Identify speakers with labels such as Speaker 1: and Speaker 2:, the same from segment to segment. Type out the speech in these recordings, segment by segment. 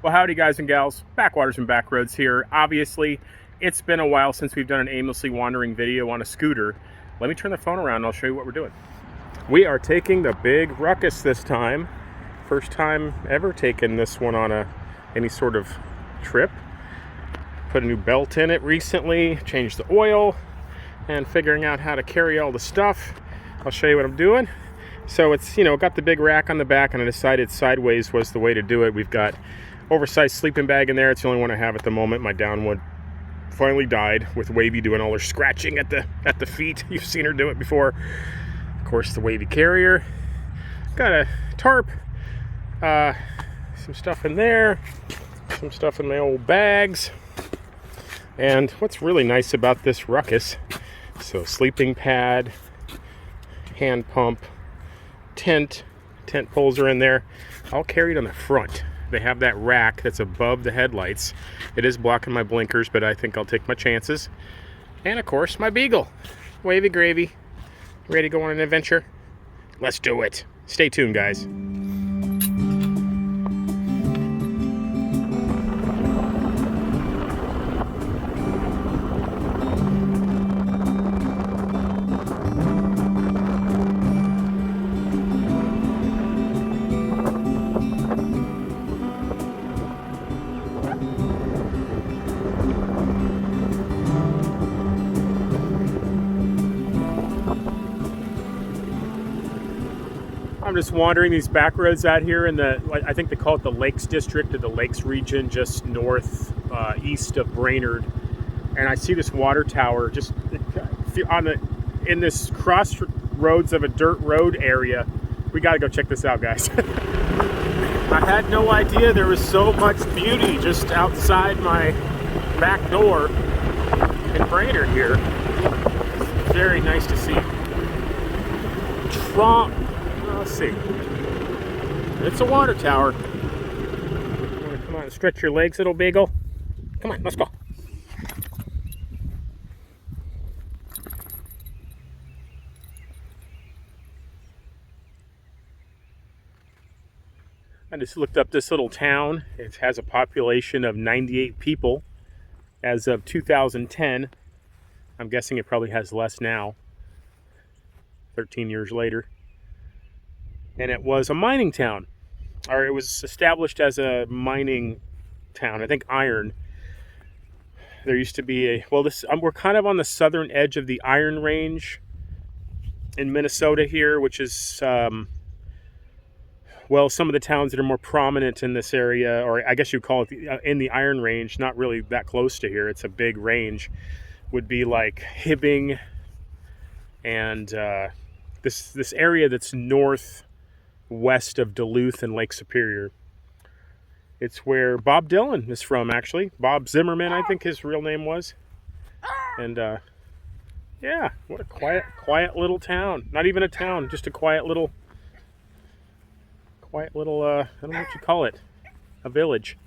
Speaker 1: Well, howdy guys and gals, backwaters and backroads here. Obviously, it's been a while since we've done an aimlessly wandering video on a scooter. Let me turn the phone around and I'll show you what we're doing. We are taking the Big Ruckus this time. First time ever taking this one on any sort of trip. Put a new belt in it recently, changed the oil, and figuring out how to carry all the stuff. I'll show you what I'm doing. So it's, got the big rack on the back, and I decided sideways was the way to do it. We've got oversized sleeping bag in there. It's the only one I have at the moment. My downwood finally died with Wavey doing all her scratching at the feet. You've seen her do it before. Of course, the Wavey carrier. Got a tarp. Some stuff in there. Some stuff in my old bags. And what's really nice about this Ruckus, so sleeping pad, hand pump, tent poles are in there. I'll carry it on the front. They have that rack that's above the headlights. It is blocking my blinkers, but I think I'll take my chances. And of course, my Beagle. Wavy gravy. Ready to go on an adventure? Let's do it. Stay tuned, guys. I'm just wandering these back roads out here in I think they call it the Lakes District or the Lakes region, just north east of Brainerd. And I see this water tower just in this crossroads of a dirt road area. We got to go check this out, guys. I had no idea there was so much beauty just outside my back door in Brainerd here. It's very nice to see. Let's see. It's a water tower. Come on, stretch your legs, little Beagle. Come on, let's go. I just looked up this little town. It has a population of 98 people as of 2010. I'm guessing it probably has less now, 13 years later. And it was a mining town, or it was established as a mining town. I think iron. There used to be we're kind of on the southern edge of the Iron Range in Minnesota here, which is, some of the towns that are more prominent in this area, or I guess you'd call it in the Iron Range, not really that close to here. It's a big range, would be like Hibbing and this area that's northwest of Duluth and Lake Superior. It's where Bob Dylan is from, actually. Bob Zimmerman, I think his real name was. And yeah, what a quiet little town. Not even a town, just a quiet little I don't know what you call it, a village.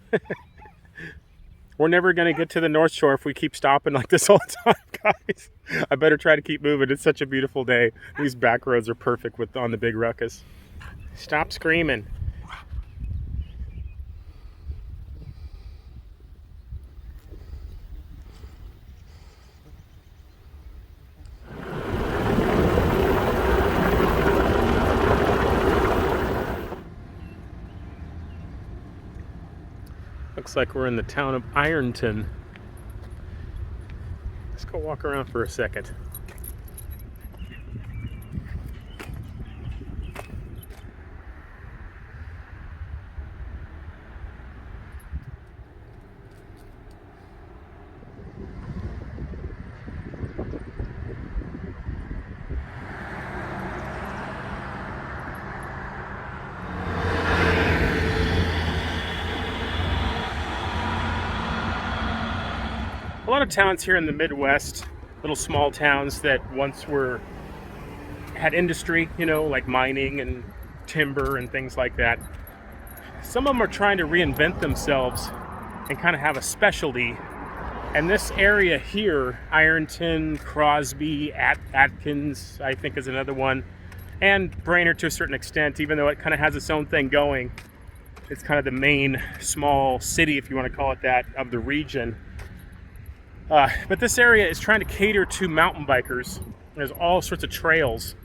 Speaker 1: We're never going to get to the North Shore if we keep stopping like this all the time, guys. I better try to keep moving. It's such a beautiful day. These back roads are perfect on the Big Ruckus. Stop screaming. Looks like we're in the town of Ironton. Let's go walk around for a second. A lot of towns here in the Midwest, little small towns that once had industry, like mining and timber and things like that. Some of them are trying to reinvent themselves and kind of have a specialty. And this area here, Ironton, Crosby, Atkins, I think is another one, and Brainerd to a certain extent, even though it kind of has its own thing going. It's kind of the main small city, if you want to call it that, of the region. But this area is trying to cater to mountain bikers. There's all sorts of trails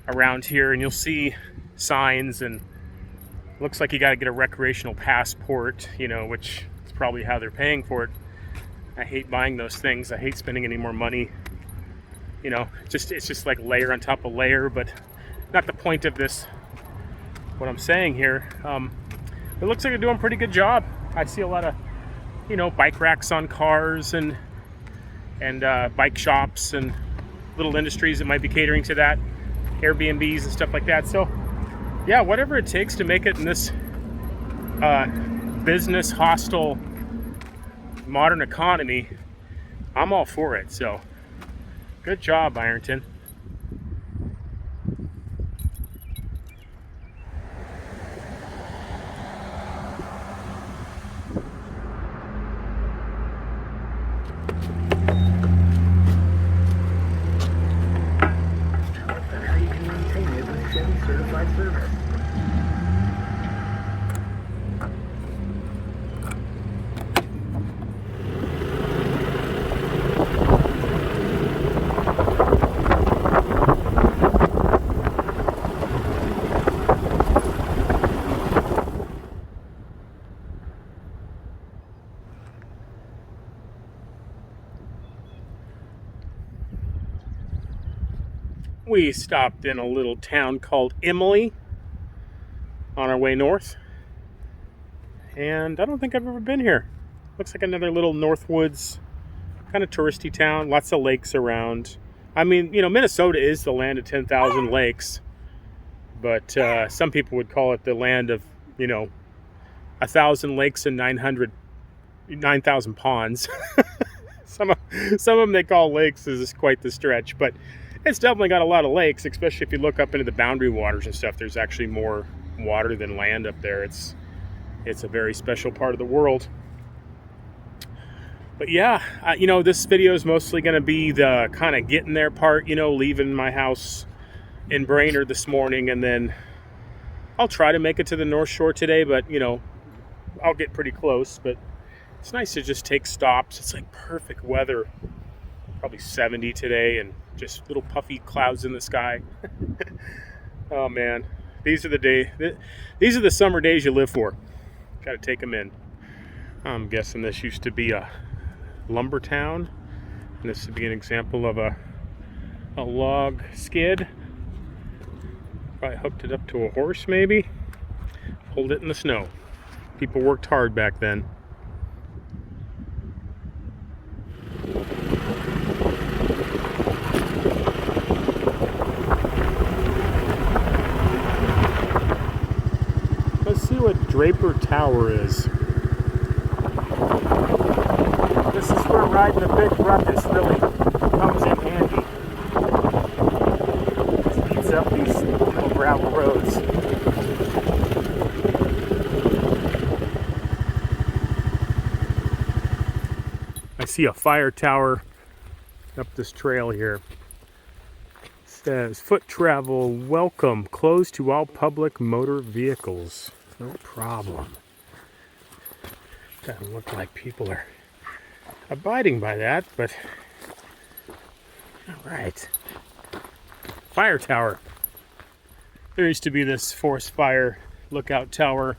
Speaker 1: around here, and you'll see signs, and looks like you got to get a recreational passport, you know, which is probably how they're paying for it. I hate buying those things. I hate spending any more money. You know, it's just like layer on top of layer, but not the point of this. What I'm saying here, it looks like they're doing a pretty good job. I see a lot of, you know, bike racks on cars and bike shops and little industries that might be catering to that, Airbnbs and stuff like that. So yeah, whatever it takes to make it in this business hostile modern economy, I'm all for it. So good job, Ironton. We stopped in a little town called Emily on our way north, and I don't think I've ever been here. Looks like another little Northwoods kind of touristy town. Lots of lakes around. I mean, you know, Minnesota is the land of 10,000 lakes, but some people would call it the land of, you know, 1,000 lakes and 9,000 ponds. Some of them they call lakes is quite the stretch, but it's definitely got a lot of lakes, especially if you look up into the boundary waters and stuff. There's actually more water than land up there. It's a very special part of the world. But yeah, you know, this video is mostly going to be the kind of getting there part, you know, leaving my house in Brainerd this morning, and then I'll try to make it to the North Shore today, but, you know, I'll get pretty close. But it's nice to just take stops. It's like perfect weather. Probably 70 today, and just little puffy clouds in the sky. Oh man, these are the summer days you live for. Got to take them in. I'm guessing this used to be a lumber town, and this would be an example of a log skid. Probably hooked it up to a horse, maybe. Pulled it in the snow. People worked hard back then. Let's see what Draper Tower is. This is where riding the Big Ruckus really comes in handy. Speeds up these little gravel roads. I see a fire tower up this trail here. It says foot travel welcome, closed to all public motor vehicles. No problem. Doesn't look like people are abiding by that, but all right. Fire tower. There used to be this forest fire lookout tower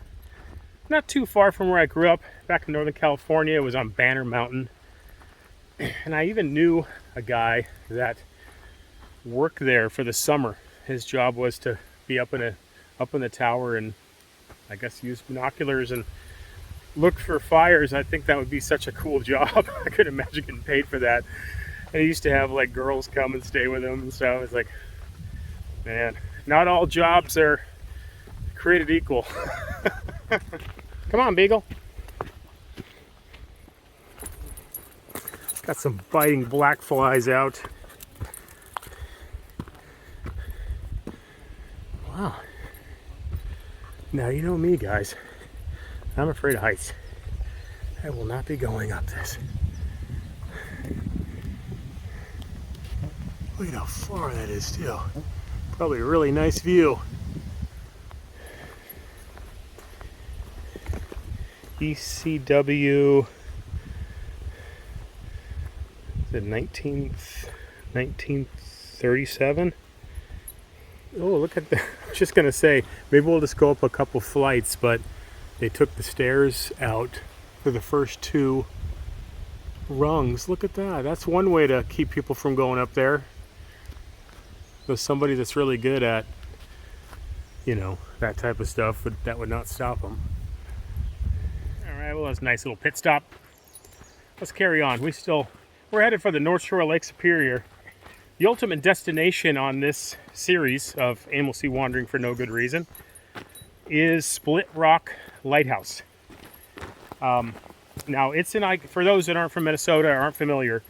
Speaker 1: not too far from where I grew up back in Northern California. It was on Banner Mountain. And I even knew a guy that worked there for the summer. His job was to be up in the tower and I guess use binoculars and look for fires. I think that would be such a cool job. I could imagine getting paid for that. And he used to have like girls come and stay with him and stuff. It's like, man, not all jobs are created equal. Come on, Beagle. Got some biting black flies out. Wow. Now you know me, guys. I'm afraid of heights. I will not be going up this. Look at how far that is too. Probably a really nice view. ECW, is it 1937? Oh, look at that. I was just going to say, maybe we'll just go up a couple flights, but they took the stairs out for the first 2 rungs. Look at that. That's one way to keep people from going up there. There's somebody that's really good at, you know, that type of stuff, but that would not stop them. All right, well, that's a nice little pit stop. Let's carry on. We're headed for the North Shore of Lake Superior. The ultimate destination on this series of aimlessly wandering for no good reason is Split Rock Lighthouse. Now, it's for those that aren't from Minnesota or aren't familiar,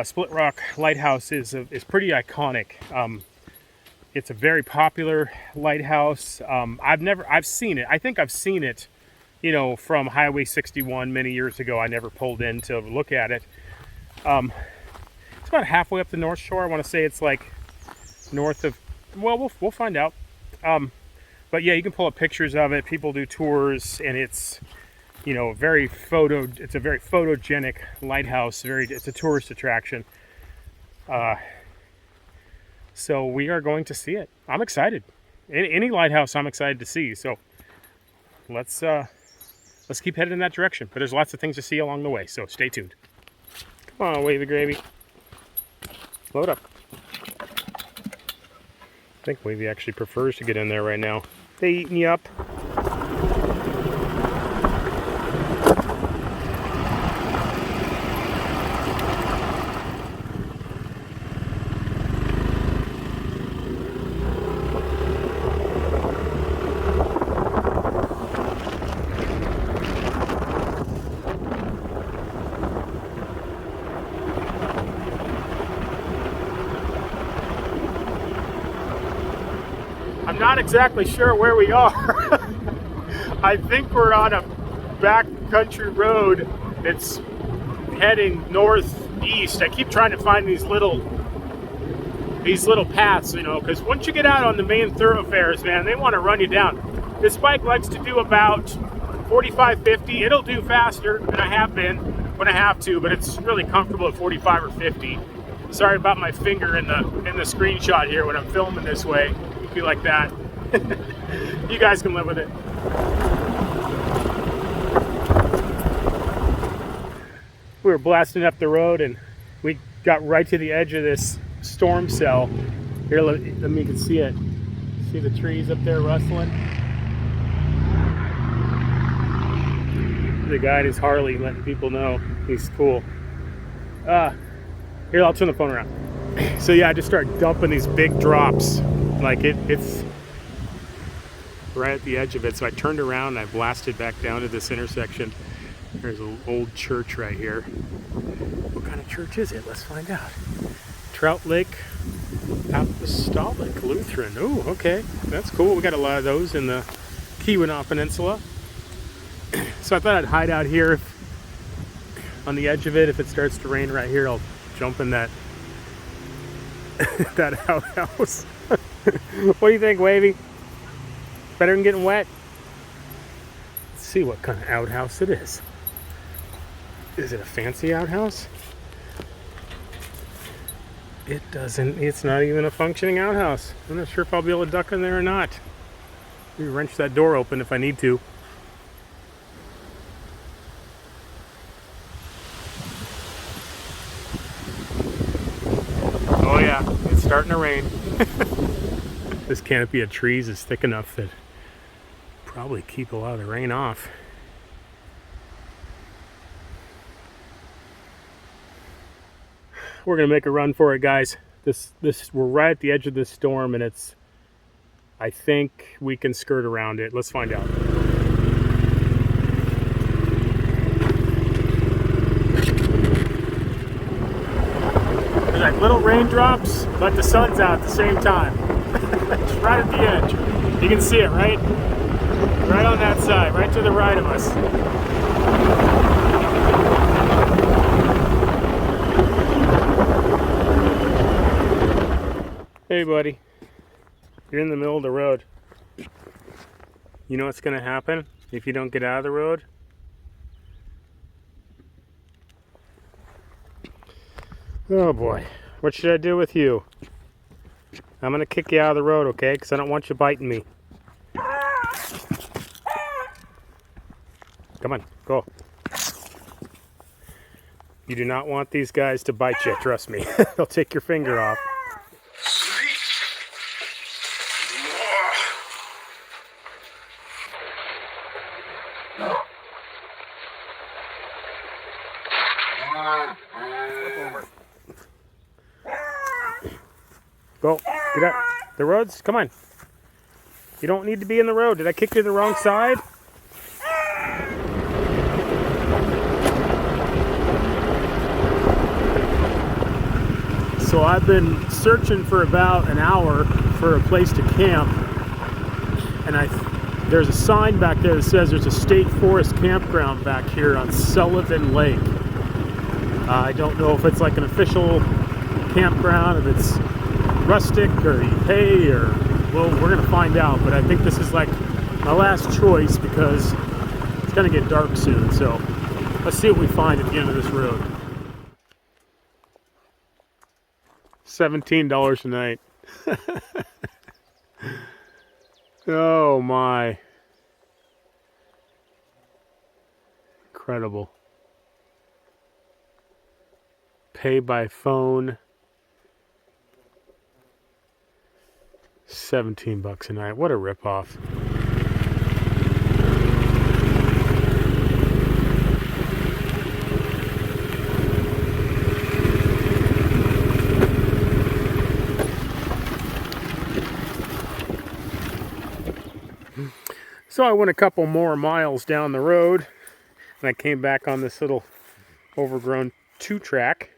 Speaker 1: Split Rock Lighthouse is pretty iconic. It's a very popular lighthouse. I've seen it. I think I've seen it, you know, from Highway 61 many years ago. I never pulled in to look at it. It's about halfway up the North Shore. I want to say it's like north of, well, we'll find out. But yeah, you can pull up pictures of it. People do tours, and it's, you know, it's a very photogenic lighthouse. It's a tourist attraction. So we are going to see it. I'm excited. Any lighthouse I'm excited to see. So let's keep heading in that direction. But there's lots of things to see along the way, so stay tuned. Come on, Wavy Gravy. Load up. I think Wavy actually prefers to get in there right now. They eating you up? I'm not exactly sure where we are. I think we're on a backcountry road that's heading northeast. I keep trying to find these little paths, you know, because once you get out on the main thoroughfares, man, they want to run you down. This bike likes to do about 45, 50. It'll do faster than I have been when I have to, but it's really comfortable at 45 or 50. Sorry about my finger in the screenshot here when I'm filming this way. Be like that. You guys can live with it. We were blasting up the road and we got right to the edge of this storm cell. Here, let me can see it. See the trees up there rustling? The guy in his Harley letting people know he's cool. Here, I'll turn the phone around. So yeah, I just started dumping these big drops. Like it's right at the edge of it. So I turned around and I blasted back down to this intersection. There's an old church right here. What kind of church is it? Let's find out. Trout Lake Apostolic Lutheran. Oh, okay. That's cool. We got a lot of those in the Keweenaw Peninsula. So I thought I'd hide out here on the edge of it. If it starts to rain right here, I'll jump in that outhouse. What do you think, Wavy? Better than getting wet? Let's see what kind of outhouse it is. Is it a fancy outhouse? It's not even a functioning outhouse. I'm not sure if I'll be able to duck in there or not. Maybe wrench that door open if I need to. Oh yeah, it's starting to rain. This canopy of trees is thick enough that probably keep a lot of the rain off. We're gonna make a run for it, guys. We're right at the edge of this storm, and I think we can skirt around it. Let's find out. There's like little raindrops, but the sun's out at the same time. It's right at the edge. You can see it, right? Right on that side, right to the right of us. Hey, buddy. You're in the middle of the road. You know what's going to happen if you don't get out of the road? Oh boy, what should I do with you? I'm gonna kick you out of the road, okay? Because I don't want you biting me. Come on, go. You do not want these guys to bite you, trust me. They'll take your finger off. Go, get out. The roads, come on. You don't need to be in the road. Did I kick you to the wrong side? So I've been searching for about an hour for a place to camp, and there's a sign back there that says there's a state forest campground back here on Sullivan Lake. I don't know if it's like an official campground, if it's rustic or you pay, or, well, we're gonna find out, but I think this is like my last choice because it's gonna get dark soon. So let's see what we find at the end of this road. $17 a night. Oh my. Incredible. Pay by phone. $17 a night. What a ripoff. So I went a couple more miles down the road and I came back on this little overgrown 2-track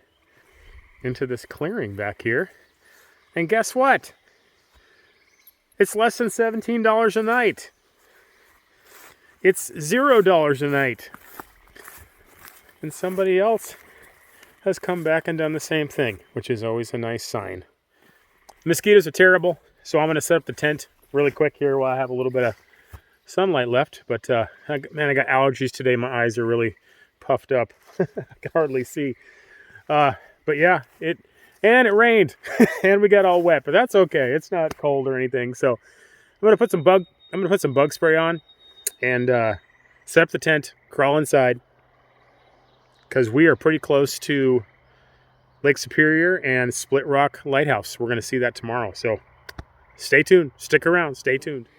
Speaker 1: into this clearing back here. And guess what? It's less than $17 a night. It's $0 a night. And somebody else has come back and done the same thing, which is always a nice sign. Mosquitoes are terrible, so I'm going to set up the tent really quick here while I have a little bit of sunlight left. But man, I got allergies today. My eyes are really puffed up. I can hardly see. But yeah, it rained and we got all wet, but that's okay. It's not cold or anything. So I'm gonna put some bug spray on and set up the tent, crawl inside, because we are pretty close to Lake Superior and Split Rock Lighthouse. We're gonna see that tomorrow. So stay tuned, stick around, stay tuned.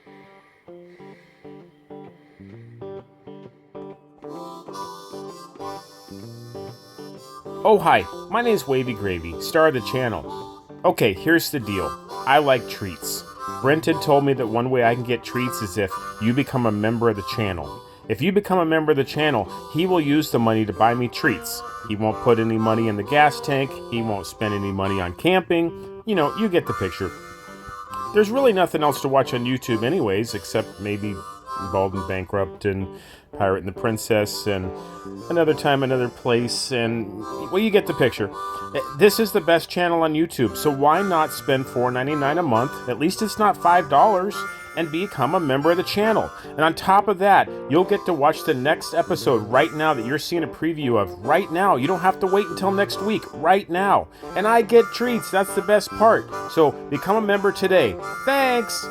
Speaker 1: Oh hi, my name is Wavey Gravy, star of the channel. Okay, here's the deal. I like treats. Brenton told me that one way I can get treats is if you become a member of the channel. If you become a member of the channel, he will use the money to buy me treats. He won't put any money in the gas tank, he won't spend any money on camping. You know, you get the picture. There's really nothing else to watch on YouTube anyways, except maybe Bald and Bankrupt and Pirate and the Princess and Another Time, Another Place, and, well, you get the picture. This is the best channel on YouTube, so why not spend $4.99 a month, at least it's not $5, and become a member of the channel. And on top of that, you'll get to watch the next episode right now that you're seeing a preview of right now. You don't have to wait until next week, right now. And I get treats, that's the best part. So become a member today. Thanks!